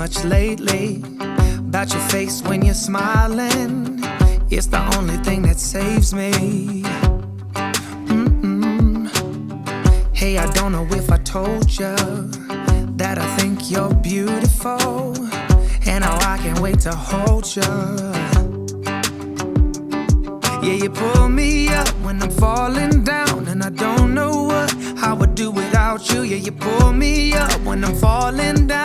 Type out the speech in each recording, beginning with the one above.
much lately. About your face when you're smiling, it's the only thing that saves me. Hey, I don't know if I told you that I think you're beautiful, and how I can't wait to hold you. Yeah, you pull me up when I'm falling down, and I don't know what I would do without you. Yeah, you pull me up when I'm falling down.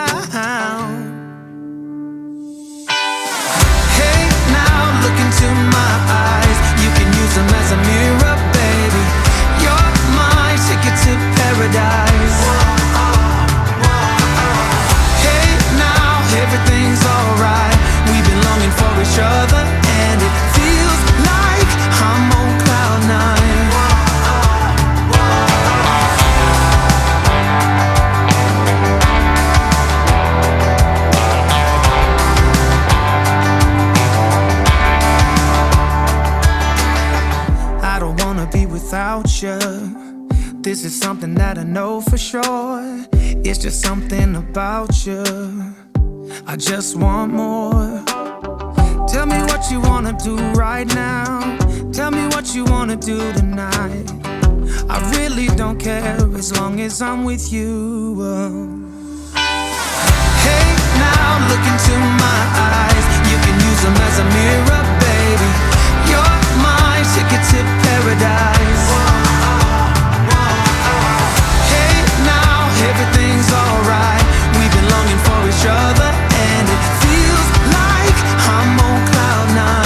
Hey, now look into my eyes. You can use them as a mirror, baby. You're my ticket to paradise. Hey, now everything's alright. We've been longing for each other, and it feels like I'm on cloud nine. I don't wanna be without you. This is something that I know for sure. It's just something about you. I just want more. Tell me what you wanna do right now. Tell me what you wanna do tonight. I really don't care as long as I'm with you. Hey, now look into my eyes. You can use them as a mirror, baby. You're my ticket to paradise. Hey, now everything's alright. We've been longing for each other, and it feels like I'm on cloud nine.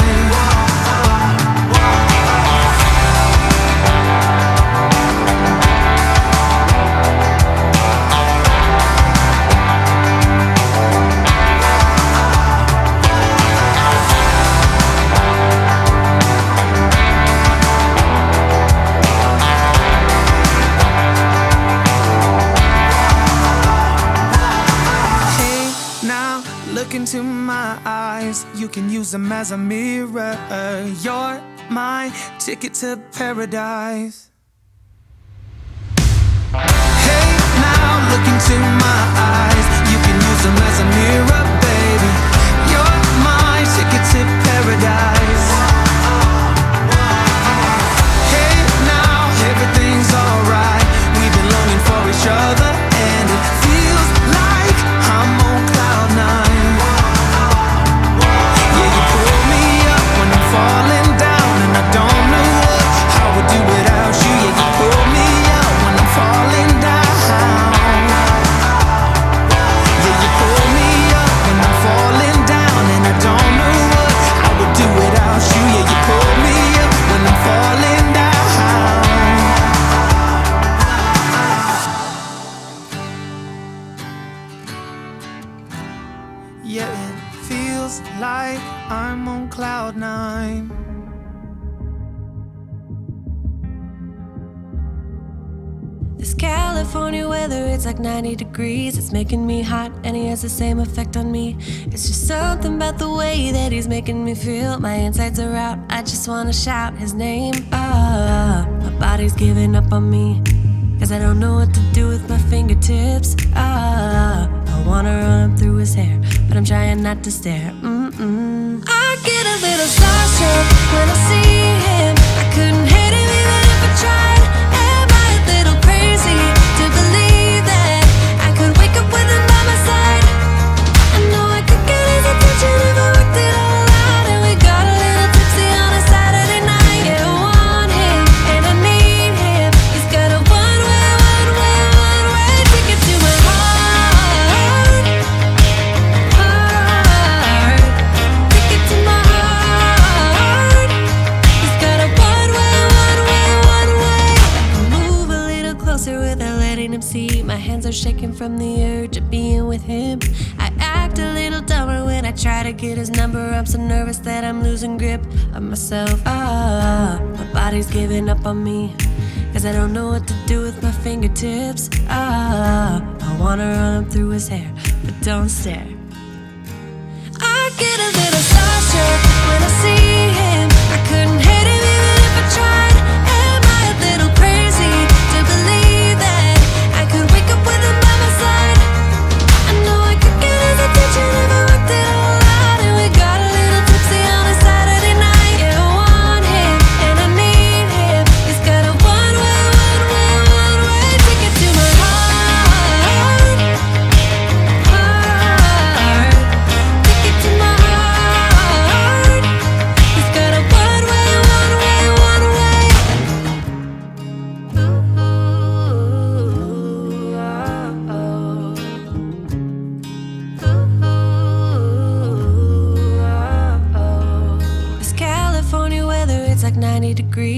Look into my eyes, you can use them as a mirror. You're my ticket to paradise. Hey, now look into my eyes, you can use them as a mirror, baby. You're my ticket to paradise. Hey, now everything's alright. We've been longing for each other, and it feels like I'm on cloud nine. Falling down, and I don't know what I would do without you. Yeah, you pull me up when I'm falling down. Yeah, you pull me up when I'm falling down, and I don't know what I would do without you. Yeah, you pull me up when I'm falling down. Yeah, it feels like I'm on cloud nine. This California weather, it's like 90 degrees. It's making me hot, and he has the same effect on me. It's just something about the way that he's making me feel. My insides are out, I just wanna shout his name. My body's giving up on me, 'cause I don't know what to do with my fingertips. I wanna run up through his hair, but I'm trying not to stare. I get a little starstruck when I see him. I couldn't hit him even if I tried. Am I a little crazy to believe that I could wake up with him by my side? I know I could get his attention if I worked it all out. And we got a little tipsy on a Saturday night. Yeah, I want him and I need him. He's got a one-way ticket to my heart. Ticket to my heart. He's got a one-way. I can move a little closer without letting him see. My hands are shaking from the urge of being with him. I act a little dumber when I try to get his number. I'm so nervous that I'm losing grip of myself. My body's giving up on me, 'cause I don't know what to do with my fingertips. I wanna run up through his hair, but don't stare. I get a little starstruck when I see him. I couldn't hit him even if I tried. Am I a little crazy to believe that I could wake up with him by my side? I know I could get his attention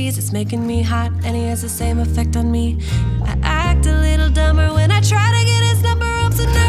degrees. It's making me hot, and he has the same effect on me. I act a little dumber when I try to get his number. I'm so nervous.